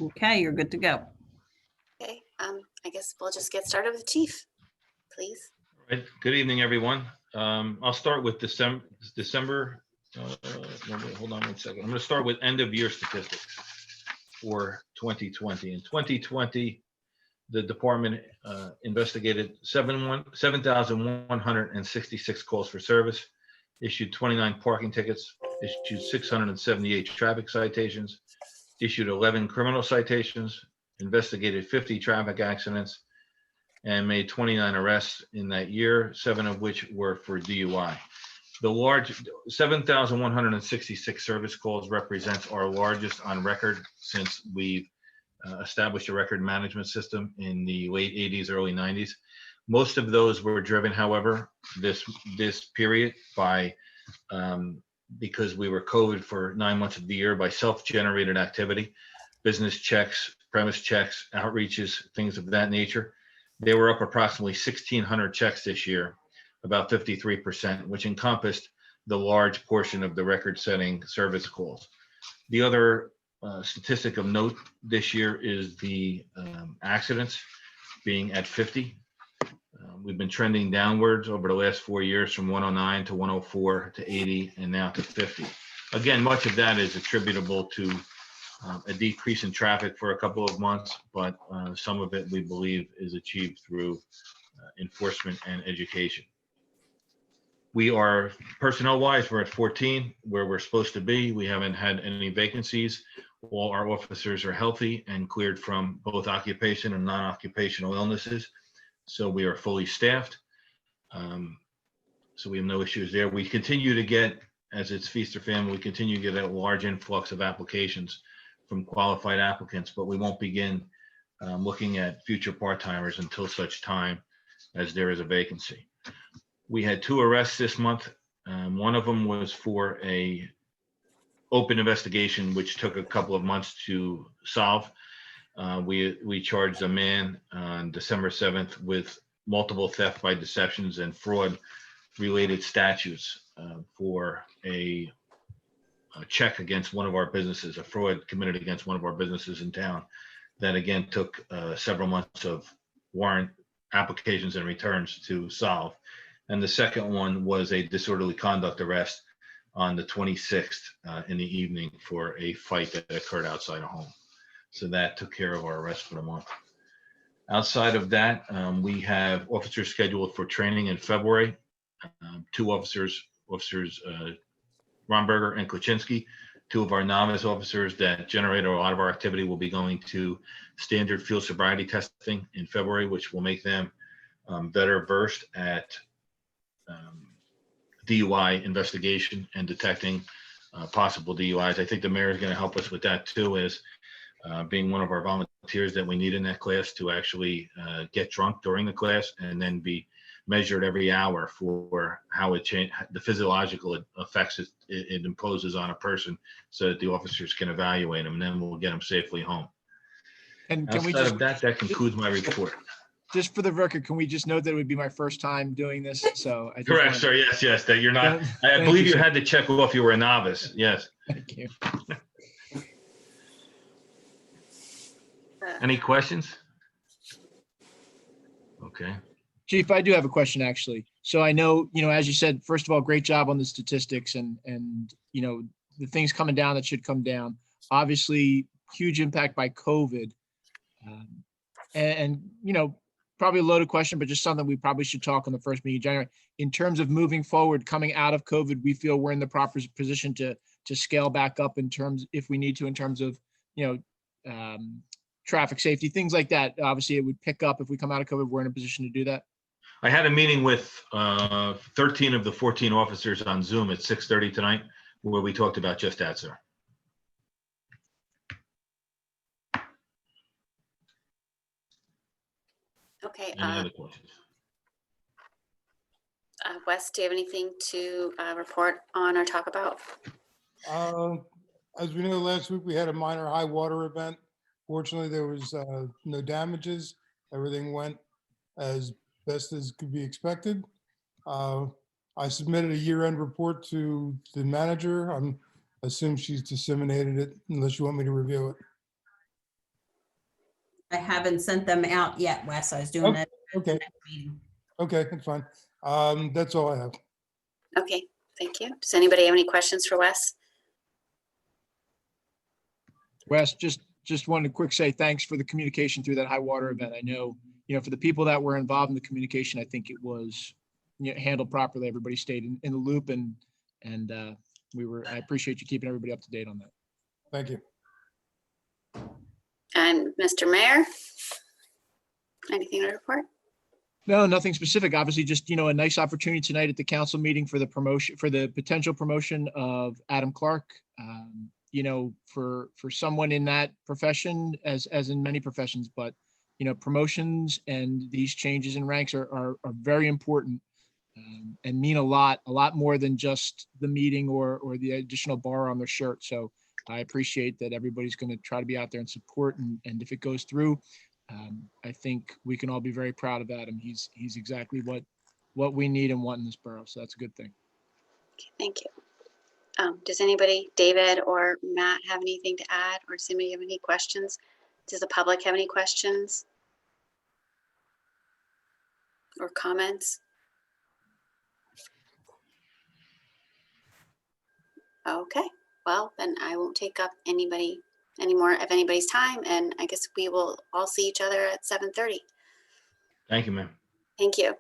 Okay, you're good to go. Okay, I guess we'll just get started with Chief, please. Right. Good evening, everyone. I'll start with December. Hold on one second. I'm going to start with end of year statistics for 2020. In 2020, the department investigated 7,166 calls for service, issued 29 parking tickets, issued 678 traffic citations, issued 11 criminal citations, investigated 50 traffic accidents, and made 29 arrests in that year, 7 of which were for DUI. The large 7,166 service calls represents our largest on record since we've established a record management system in the late 80s, early 90s. Most of those were driven, however, this period by because we were COVID for 9 months of the year, by self-generated activity, business checks, premise checks, outreaches, things of that nature. They were up approximately 1,600 checks this year, about 53%, which encompassed the large portion of the record-setting service calls. The other statistic of note this year is the accidents being at 50. We've been trending downwards over the last 4 years from 109 to 104 to 80 and now to 50. Again, much of that is attributable to a decrease in traffic for a couple of months, but some of it we believe is achieved through enforcement and education. We are personnel-wise, we're at 14, where we're supposed to be. We haven't had any vacancies. All our officers are healthy and cleared from both occupation and non-occupational illnesses. So we are fully staffed. So we have no issues there. We continue to get, as it's feast or famine, we continue to get a large influx of applications from qualified applicants, but we won't begin looking at future part-timers until such time as there is a vacancy. We had 2 arrests this month. One of them was for a open investigation, which took a couple of months to solve. We charged a man on December 7th with multiple theft by deceptions and fraud related statutes for a check against one of our businesses, a fraud committed against one of our businesses in town. That again took several months of warrant applications and returns to solve. And the second one was a disorderly conduct arrest on the 26th in the evening for a fight that occurred outside a home. So that took care of our arrest for the month. Outside of that, we have officers scheduled for training in February. 2 officers Romberger and Klaczynski, 2 of our novice officers that generate a lot of our activity, will be going to standard field sobriety testing in February, which will make them better versed at DUI investigation and detecting possible DUIs. I think the mayor is going to help us with that too, as being one of our volunteers that we need in that class to actually get drunk during the class and then be measured every hour for how it change the physiological effects it imposes on a person, so that the officers can evaluate them, and then we'll get them safely home. And can we Outside just, of that, that concludes my report. just for the record, can we just note that it would be my first time doing this? So I just Correct, wanted- sir. Yes, that you're not. I Thank believe you, you sir. had to check off you were a novice. Yes. Thank you. Any questions? Okay. Chief, I do have a question actually. So I know, as you said, first of all, great job on the statistics and the things coming down that should come down. Obviously, huge impact by COVID. And probably a loaded question, but just something we probably should talk on the first meeting in January. In terms of moving forward, coming out of COVID, we feel we're in the proper position to scale back up in terms, if we need to, in terms of, traffic safety, things like that. Obviously, it would pick up if we come out of COVID, we're in a position to do that. I had a meeting with 13 of the 14 officers on Zoom at 6:30 tonight, where we talked about just that, sir. Okay, Any other questions? Wes, do you have anything to report on or talk about? As we know, last week we had a minor high water event. Fortunately, there was no damages. Everything went as best as could be expected. I submitted a year-end report to the manager. I assume she's disseminated it, unless you want me to review it. I haven't sent them out yet, Wes. I was doing that. Okay, next meeting. okay, that's fine. That's all I have. Okay, thank you. Does anybody have any questions for Wes? Wes, just wanted to quick say thanks for the communication through that high water event. I know, for the people that were involved in the communication, I think it was handled properly. Everybody stayed in the loop and I appreciate you keeping everybody up to date on that. Thank you. And Mr. Mayor? Anything to report? No, nothing specific. Obviously, just, a nice opportunity tonight at the council meeting for the potential promotion of Adam Clark. For someone in that profession, as in many professions, but, promotions and these changes in ranks are very important and mean a lot more than just the meeting or the additional bar on their shirt. So I appreciate that everybody's going to try to be out there and support. And if it goes through, I think we can all be very proud of Adam. He's exactly what we need and want in this borough. So that's a good thing. Okay, thank you. Does anybody, David or Matt, have anything to add, or does anybody have any questions? Does the public have any questions or comments? Okay, well, then I won't take up any more of anybody's time, and I guess we will all see each other at 7:30. Thank you, ma'am. Thank you.